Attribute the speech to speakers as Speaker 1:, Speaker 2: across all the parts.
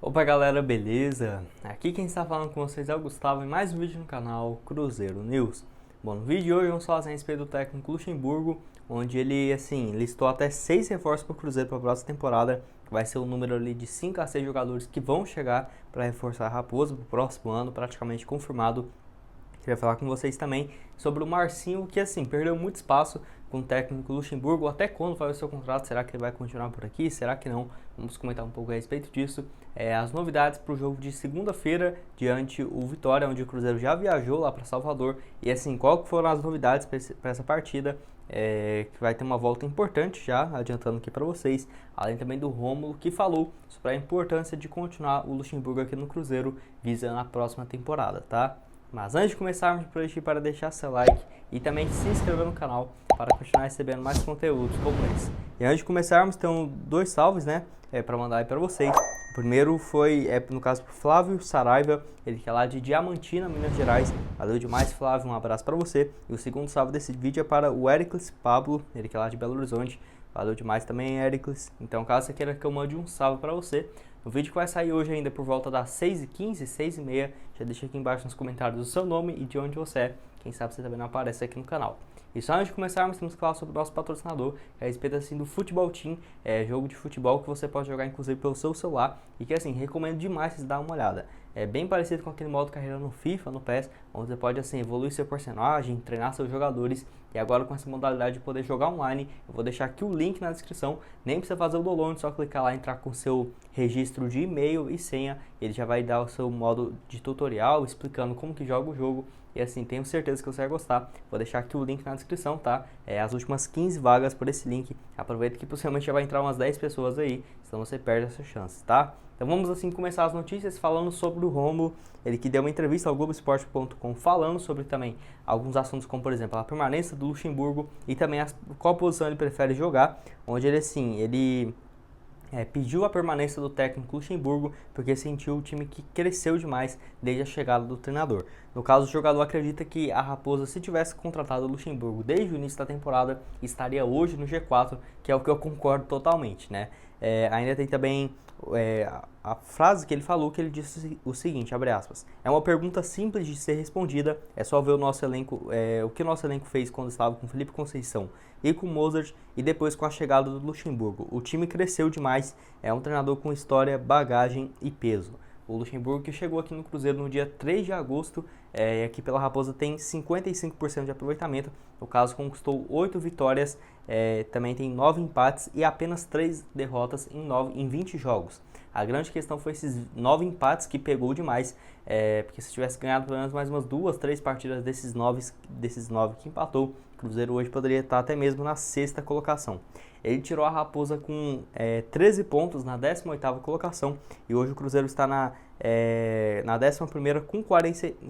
Speaker 1: Opa galera, beleza? Aqui quem está falando com vocês é o Gustavo em mais um vídeo no canal Cruzeiro News. Bom, no vídeo de hoje vamos falar a respeito do técnico Luxemburgo, onde ele, listou até 6 reforços para o Cruzeiro para a próxima temporada, que vai ser o número ali de 5 a 6 jogadores que vão chegar para reforçar a Raposa para o próximo ano, praticamente confirmado. Queria falar com vocês também sobre o Marcinho, que perdeu muito espaço com o técnico Luxemburgo. Até quando vai o seu contrato? Será que ele vai continuar por aqui? Será que não? Vamos comentar um pouco a respeito disso. As novidades para o jogo de segunda-feira diante o Vitória, onde o Cruzeiro já viajou lá para Salvador. E qual foram as novidades para essa partida? Que vai ter uma volta importante já, adiantando aqui para vocês, além também do Rômulo, que falou sobre a importância de continuar o Luxemburgo aqui no Cruzeiro, visando a próxima temporada, tá? Mas antes de começarmos, pedir para deixar seu like e também se inscrever no canal para continuar recebendo mais conteúdos como esse. E antes de começarmos, tem dois salves, para mandar aí para vocês. O primeiro foi, no caso, para o Flávio Saraiva, ele que é lá de Diamantina, Minas Gerais. Valeu demais, Flávio, um abraço para você. E o segundo salve desse vídeo é para o Ericles Pablo, ele que é lá de Belo Horizonte. Valeu demais também, Ericles. Então, caso você queira que eu mande um salve para você, no vídeo que vai sair hoje ainda por volta das 6h15, 6h30, já deixa aqui embaixo nos comentários o seu nome e de onde você é. Quem sabe você também não aparece aqui no canal. E só antes de começarmos, temos que falar sobre o nosso patrocinador, que é a respeito do Futebol Team, jogo de futebol que você pode jogar inclusive pelo seu celular e que recomendo demais vocês darem uma olhada. É bem parecido com aquele modo carreira no FIFA, no PES, onde você pode evoluir seu personagem, treinar seus jogadores. E agora com essa modalidade de poder jogar online, eu vou deixar aqui o link na descrição. Nem precisa fazer o download, só clicar lá, entrar com seu registro de e-mail e senha. Ele já vai dar o seu modo de tutorial, explicando como que joga o jogo. E tenho certeza que você vai gostar. Vou deixar aqui o link na descrição, tá? As últimas 15 vagas por esse link. Aproveita que possivelmente já vai entrar umas 10 pessoas aí, senão você perde essa chance, tá? Então vamos começar as notícias falando sobre o Rômulo, ele que deu uma entrevista ao Globoesporte.com falando sobre também alguns assuntos como, por exemplo, a permanência do Luxemburgo e também qual posição ele prefere jogar, onde ele pediu a permanência do técnico Luxemburgo porque sentiu o time que cresceu demais desde a chegada do treinador. No caso, o jogador acredita que a Raposa, se tivesse contratado o Luxemburgo desde o início da temporada, estaria hoje no G4, que é o que eu concordo totalmente, ainda tem também a frase que ele falou, que ele disse o seguinte, abre aspas, é uma pergunta simples de ser respondida, é só ver o nosso elenco, o que o nosso elenco fez quando estava com Felipe Conceição e com Mozart e depois com a chegada do Luxemburgo. O time cresceu demais, é um treinador com história, bagagem e peso. O Luxemburgo que chegou aqui no Cruzeiro no dia 3 de agosto, aqui pela Raposa tem 55% de aproveitamento, no caso conquistou 8 vitórias, também tem 9 empates e apenas 3 derrotas em 20 jogos. A grande questão foi esses 9 empates que pegou demais, porque se tivesse ganhado pelo menos mais umas 2, 3 partidas desses 9 que empatou, o Cruzeiro hoje poderia estar até mesmo na 6ª colocação. Ele tirou a Raposa com 13 pontos na 18ª colocação e hoje o Cruzeiro está na 11ª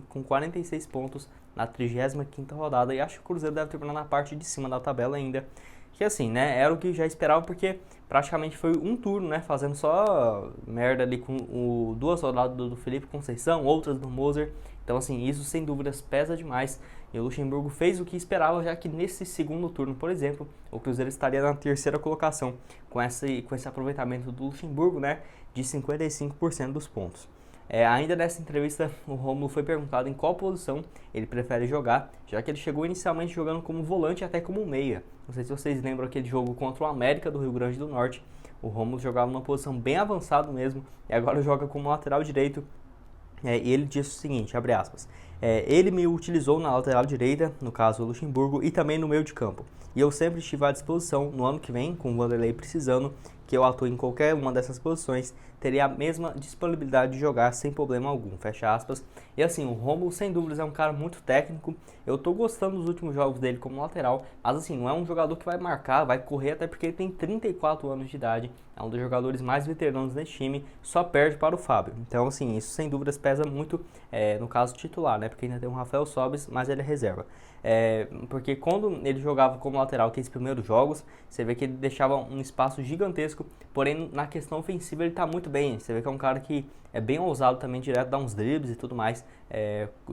Speaker 1: com 46 pontos na 35ª rodada e acho que o Cruzeiro deve terminar na parte de cima da tabela ainda. Que era o que já esperava porque praticamente foi um turno, fazendo só merda ali com 2 rodadas do Felipe Conceição, outras do Mozart. Então isso sem dúvidas pesa demais. E o Luxemburgo fez o que esperava, já que nesse segundo turno, por exemplo, o Cruzeiro estaria na 3ª colocação com esse aproveitamento do Luxemburgo, de 55% dos pontos. Ainda nessa entrevista, o Rômulo foi perguntado em qual posição ele prefere jogar, já que ele chegou inicialmente jogando como volante até como meia. Não sei se vocês lembram aquele jogo contra o América do Rio Grande do Norte. O Rômulo jogava numa posição bem avançada mesmo e agora joga como lateral direito. E ele disse o seguinte, abre aspas, ele me utilizou na lateral direita, no caso o Luxemburgo, e também no meio de campo. E eu sempre estive à disposição no ano que vem, com o Vanderlei precisando, que eu atue em qualquer uma dessas posições, teria a mesma disponibilidade de jogar sem problema algum, fecha aspas. E o Rômulo sem dúvidas é um cara muito técnico, eu tô gostando dos últimos jogos dele como lateral, mas não é um jogador que vai marcar, vai correr, até porque ele tem 34 anos de idade, é um dos jogadores mais veteranos desse time, só perde para o Fábio. Então isso sem dúvidas pesa muito no caso titular, porque ainda tem o Rafael Sobis, mas ele é reserva. Porque quando ele jogava como lateral, aqueles primeiros jogos, você vê que ele deixava um espaço gigantesco físico, porém na questão ofensiva ele tá muito bem. Você vê que é um cara que é bem ousado também, direto, dá uns dribles e tudo mais,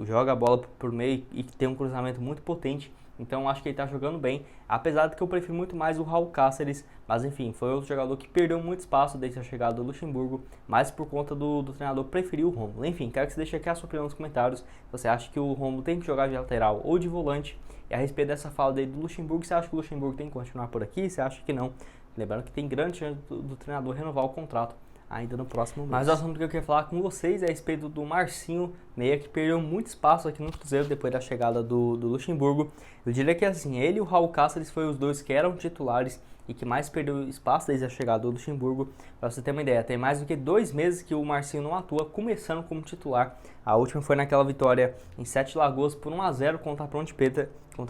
Speaker 1: joga a bola por meio e tem um cruzamento muito potente. Então acho que ele tá jogando bem, apesar de que eu prefiro muito mais o Raul Cáceres, mas enfim, foi outro jogador que perdeu muito espaço desde a chegada do Luxemburgo, mas por conta do treinador preferir o Romulo. Enfim, quero que você deixe aqui a sua opinião nos comentários, se você acha que o Romulo tem que jogar de lateral ou de volante, e a respeito dessa fala dele do Luxemburgo, você acha que o Luxemburgo tem que continuar por aqui, você acha que não? Lembrando que tem grande chance do treinador renovar o contrato ainda no próximo mês. Mas o assunto que eu queria falar com vocês é a respeito do Marcinho, meia que perdeu muito espaço aqui no Cruzeiro depois da chegada do Luxemburgo. Eu diria que assim, ele e o Raul Cáceres foram os dois que eram titulares e que mais perdeu espaço desde a chegada do Luxemburgo. Para você ter uma ideia, tem mais do que 2 meses que o Marcinho não atua, começando como titular. A última foi naquela vitória em Sete Lagoas por 1-0 contra a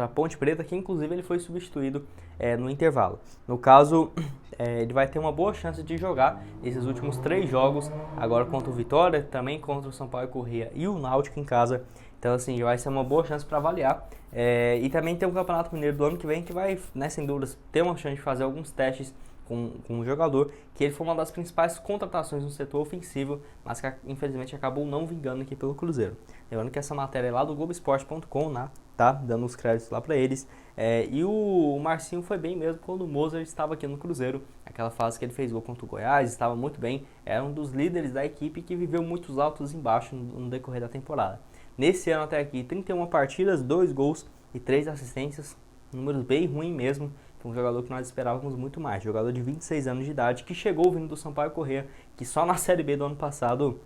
Speaker 1: Ponte Preta, que inclusive ele foi substituído no intervalo. No caso, ele vai ter uma boa chance de jogar esses últimos 3 jogos, agora contra o Vitória, também contra o Sampaio Corrêa e o Náutico em casa. Então assim, vai ser uma boa chance para avaliar. E também tem o Campeonato Mineiro do ano que vem, que vai, né, sem dúvidas, ter uma chance de fazer alguns testes com um jogador, que ele foi uma das principais contratações no setor ofensivo, mas que infelizmente acabou não vingando aqui pelo Cruzeiro. Lembrando que essa matéria é lá do Globoesporte.com, né, tá? Dando os créditos lá para eles. E o Marcinho foi bem mesmo quando o Mozart estava aqui no Cruzeiro, aquela fase que ele fez gol contra o Goiás, estava muito bem, era um dos líderes da equipe que viveu muitos altos e baixos no decorrer da temporada. Nesse ano até aqui, 31 partidas, 2 gols e 3 assistências, números bem ruins mesmo. Foi um jogador que nós esperávamos muito mais, jogador de 26 anos de idade, que chegou vindo do Sampaio Corrêa, que só na Série B do ano passado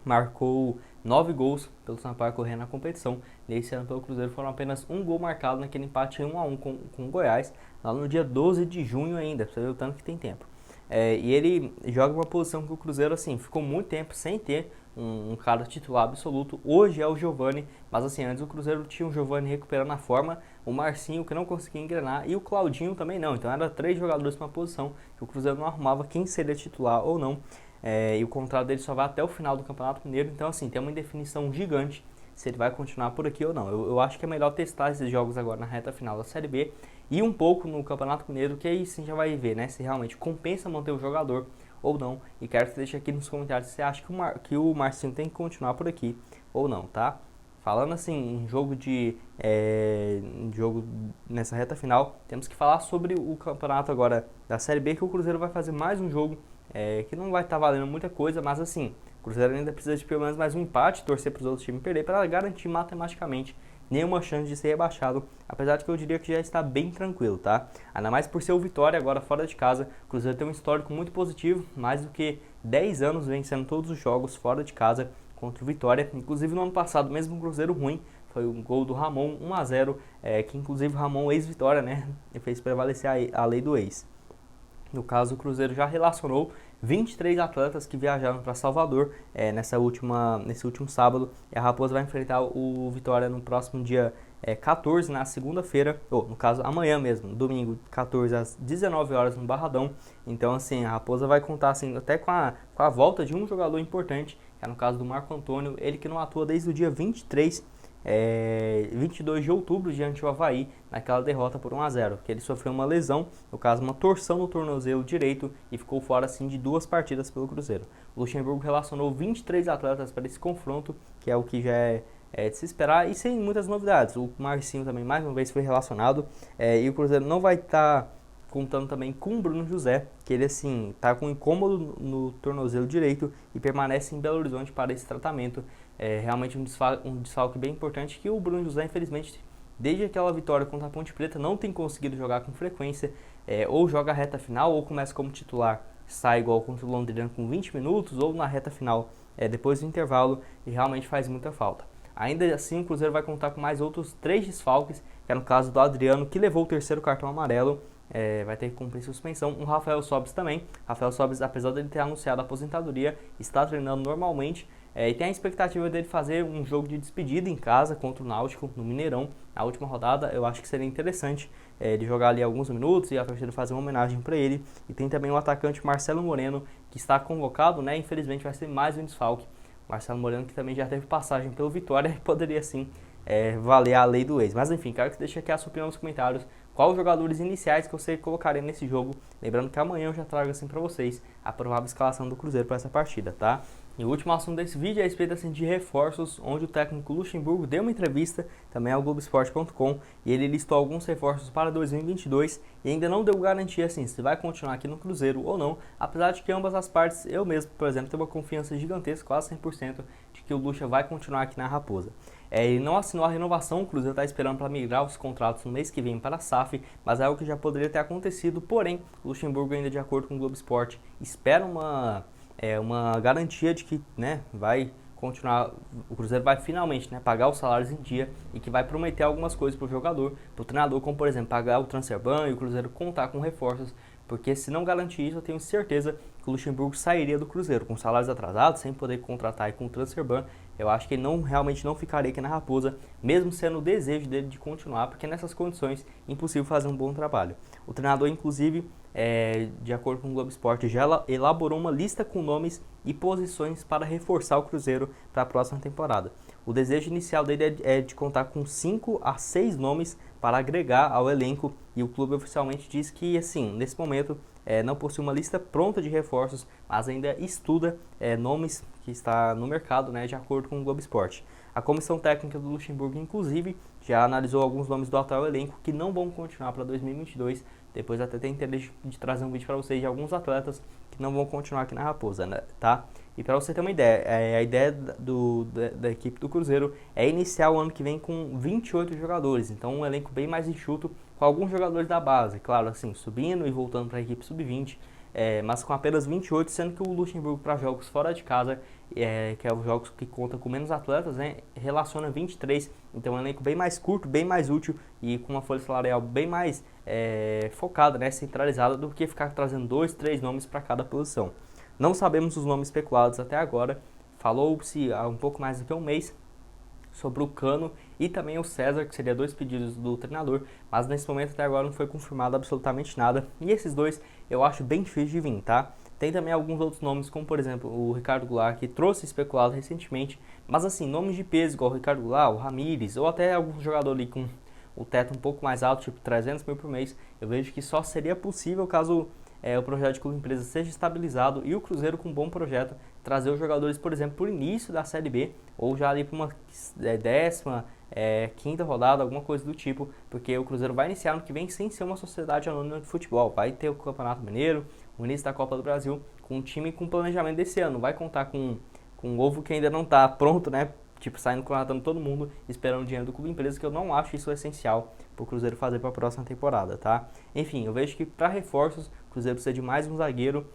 Speaker 1: marcou 9 gols pelo Sampaio Corrêa na competição. Nesse ano pelo Cruzeiro foram apenas 1 gol marcado naquele empate 1-1 com o Goiás, lá no dia 12 de junho ainda, pra você ver o tanto que tem tempo. E ele joga uma posição que o Cruzeiro assim, ficou muito tempo sem ter um cara titular absoluto. Hoje é o Giovani, mas assim, antes o Cruzeiro tinha o Giovani recuperando a forma, o Marcinho que não conseguia engrenar e o Claudinho também não. Então eram 3 jogadores para uma posição que o Cruzeiro não arrumava quem seria titular ou não. E o contrato dele só vai até o final do Campeonato Mineiro, então assim, tem uma indefinição gigante se ele vai continuar por aqui ou não. Eu acho que é melhor testar esses jogos agora na reta final da Série B e um pouco no Campeonato Mineiro, que aí sim já vai ver, né, se realmente compensa manter o jogador ou não. E quero que você deixe aqui nos comentários se você acha que o Marcinho tem que continuar por aqui ou não, tá? Falando assim, em jogo nessa reta final, temos que falar sobre o campeonato agora da Série B, que o Cruzeiro vai fazer mais um jogo que não vai estar valendo muita coisa, mas assim, o Cruzeiro ainda precisa de pelo menos mais um empate, torcer para os outros times perder, para garantir matematicamente nenhuma chance de ser rebaixado, apesar de que eu diria que já está bem tranquilo, tá? Ainda mais por ser o Vitória agora fora de casa. O Cruzeiro tem um histórico muito positivo, mais do que 10 anos vencendo todos os jogos fora de casa contra o Vitória. Inclusive no ano passado, mesmo um Cruzeiro ruim, foi um gol do Ramon, 1-0, que inclusive o Ramon, ex-Vitória, né, fez prevalecer a lei do ex. No caso, o Cruzeiro já relacionou 23 atletas que viajaram para Salvador nesse último sábado. E a Raposa vai enfrentar o Vitória no próximo dia 14, na segunda-feira, ou no caso amanhã mesmo, domingo 14 às 19 horas no Barradão. Então assim, a Raposa vai contar assim, até com a volta de um jogador importante, que é no caso do Marco Antônio, ele que não atua desde o dia 22 de outubro diante do Avaí, naquela derrota por 1-0, que ele sofreu uma lesão, no caso uma torção no tornozelo direito, e ficou fora assim de 2 partidas pelo Cruzeiro. O Luxemburgo relacionou 23 atletas para esse confronto, que é o que já é de se esperar, e sem muitas novidades. O Marcinho também mais uma vez foi relacionado, e o Cruzeiro não vai estar contando também com o Bruno José, que ele assim está com incômodo no tornozelo direito e permanece em Belo Horizonte para esse tratamento. Realmente um desfalque bem importante, que o Bruno José, infelizmente, desde aquela vitória contra a Ponte Preta, não tem conseguido jogar com frequência, ou joga a reta final, ou começa como titular, sai igual contra o Londrina com 20 minutos, ou na reta final, depois do intervalo, e realmente faz muita falta. Ainda assim, o Cruzeiro vai contar com mais outros 3 desfalques, que é no caso do Adriano, que levou o 3º cartão amarelo, vai ter que cumprir suspensão. O Rafael Sobis também. Rafael Sobis, apesar de ele ter anunciado a aposentadoria, está treinando normalmente, e tem a expectativa dele fazer um jogo de despedida em casa contra o Náutico, no Mineirão, na última rodada. Eu acho que seria interessante ele jogar ali alguns minutos e a torcida fazer uma homenagem para ele. E tem também o atacante Marcelo Moreno, que está convocado, né? Infelizmente vai ser mais um desfalque. Marcelo Moreno, que também já teve passagem pelo Vitória, e poderia sim valer a lei do ex. Mas enfim, quero que você deixe aqui a sua opinião nos comentários. quais os jogadores iniciais que você colocaria nesse jogo. Lembrando que amanhã eu já trago assim para vocês a provável escalação do Cruzeiro para essa partida, tá? E o último assunto desse vídeo é a respeito assim, de reforços, onde o técnico Luxemburgo deu uma entrevista também ao Globoesporte.com e ele listou alguns reforços para 2022 e ainda não deu garantia assim, se vai continuar aqui no Cruzeiro ou não, apesar de que ambas as partes, eu mesmo, por exemplo, tenho uma confiança gigantesca, quase 100%, de que o Lucha vai continuar aqui na Raposa. Ele não assinou a renovação, o Cruzeiro está esperando para migrar os contratos no mês que vem para a SAF, mas é algo que já poderia ter acontecido, porém, o Luxemburgo ainda de acordo com o Globo Esporte espera uma garantia de que, né, vai continuar, o Cruzeiro vai finalmente, né, pagar os salários em dia e que vai prometer algumas coisas para o jogador, para o treinador, como por exemplo, pagar o transfer ban e o Cruzeiro contar com reforços, porque se não garantir isso, eu tenho certeza que o Luxemburgo sairia do Cruzeiro com salários atrasados, sem poder contratar e com o transfer ban. Eu acho que ele realmente não ficaria aqui na Raposa, mesmo sendo o desejo dele de continuar, porque nessas condições é impossível fazer um bom trabalho. O treinador, inclusive, de acordo com o Globo Esporte, já elaborou uma lista com nomes e posições para reforçar o Cruzeiro para a próxima temporada. O desejo inicial dele é de contar com 5 a 6 nomes para agregar ao elenco e o clube oficialmente diz que, assim, nesse momento não possui uma lista pronta de reforços, mas ainda estuda nomes que está no mercado, né, de acordo com o Globo Esporte. A comissão técnica do Luxemburgo, inclusive, já analisou alguns nomes do atual elenco que não vão continuar para 2022. Depois até tem interesse de trazer um vídeo para vocês de alguns atletas que não vão continuar aqui na Raposa, né, tá? E para você ter uma ideia, a ideia da equipe do Cruzeiro é iniciar o ano que vem com 28 jogadores. Então um elenco bem mais enxuto, com alguns jogadores da base, claro, assim, subindo e voltando para a equipe sub-20, mas com apenas 28, sendo que o Luxemburgo para jogos fora de casa, que é os jogos que contam com menos atletas, né, relaciona 23, então é um elenco bem mais curto, bem mais útil e com uma folha salarial bem mais focada, né, centralizada, do que ficar trazendo 2, 3 nomes para cada posição. Não sabemos os nomes especulados até agora, falou-se há um pouco mais do que um mês sobre o Cano e também o César, que seria 2 pedidos do treinador, mas nesse momento até agora não foi confirmado absolutamente nada, e esses dois eu acho bem difícil de vir, tá? Tem também alguns outros nomes, como por exemplo o Ricardo Goulart, que trouxe especulado recentemente, mas assim, nomes de peso igual o Ricardo Goulart, o Ramires, ou até algum jogador ali com o teto um pouco mais alto, tipo 300 mil por mês, eu vejo que só seria possível caso o projeto de clube empresa seja estabilizado e o Cruzeiro com um bom projeto trazer os jogadores, por exemplo, para o início da Série B ou já ali para uma 10ª, 5ª rodada, alguma coisa do tipo, porque o Cruzeiro vai iniciar ano que vem sem ser uma sociedade anônima de futebol, vai ter o Campeonato Mineiro, o início da Copa do Brasil, com um time com planejamento desse ano, vai contar com um ovo que ainda não está pronto, né? Tipo, saindo contratando todo mundo, esperando dinheiro do clube empresa, que eu não acho isso essencial para o Cruzeiro fazer para a próxima temporada, tá? Enfim, eu vejo que para reforços, o Cruzeiro precisa de mais um zagueiro,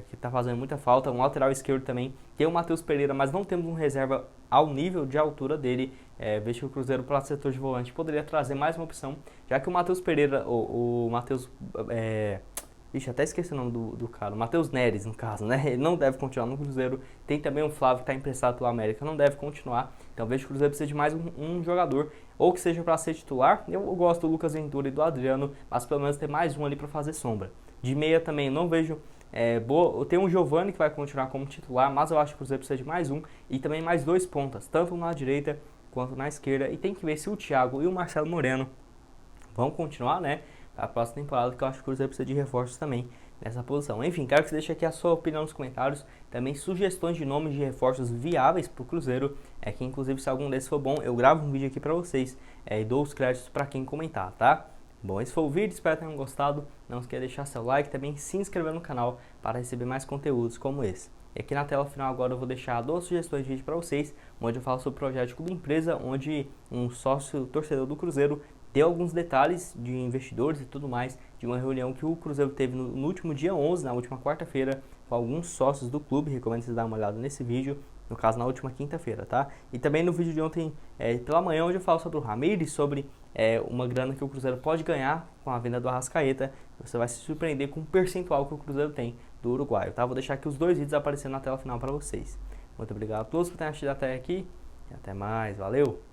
Speaker 1: que está fazendo muita falta, um lateral esquerdo também, tem o Matheus Pereira, mas não temos um reserva ao nível de altura dele. Vejo que o Cruzeiro para o setor de volante poderia trazer mais uma opção, já que o Matheus Pereira, o Matheus... Ixi, até esqueci o nome do cara, o Matheus Neres, no caso, né? Ele não deve continuar no Cruzeiro. Tem também o Flávio, que está emprestado pelo América, não deve continuar. Então vejo que o Cruzeiro precisa de mais um jogador, ou que seja para ser titular. Eu gosto do Lucas Ventura e do Adriano, mas pelo menos ter mais um ali para fazer sombra. De meia também não vejo tem um Giovani que vai continuar como titular, mas eu acho que o Cruzeiro precisa de mais um e também mais 2 pontas, tanto na direita quanto na esquerda. E tem que ver se o Thiago e o Marcelo Moreno vão continuar, né? A próxima temporada, que eu acho que o Cruzeiro precisa de reforços também nessa posição. Enfim, quero que você deixe aqui a sua opinião nos comentários, também sugestões de nomes de reforços viáveis para o Cruzeiro, que inclusive se algum desses for bom, eu gravo um vídeo aqui para vocês e dou os créditos para quem comentar, tá? Bom, esse foi o vídeo, espero que tenham gostado, não esqueça de deixar seu like, também se inscrever no canal para receber mais conteúdos como esse. E aqui na tela final agora eu vou deixar 2 sugestões de vídeo para vocês, onde eu falo sobre o projeto de clube empresa, onde um sócio torcedor do Cruzeiro deu alguns detalhes de investidores e tudo mais, de uma reunião que o Cruzeiro teve no último dia 11, na última quarta-feira, com alguns sócios do clube. Recomendo vocês darem uma olhada nesse vídeo, no caso na última quinta-feira, tá? E também no vídeo de ontem, pela manhã, onde eu falo sobre o Ramires, sobre uma grana que o Cruzeiro pode ganhar com a venda do Arrascaeta. Você vai se surpreender com o percentual que o Cruzeiro tem do uruguaio, tá? Vou deixar aqui os 2 vídeos aparecendo na tela final para vocês. Muito obrigado a todos por terem assistido até aqui e até mais, valeu!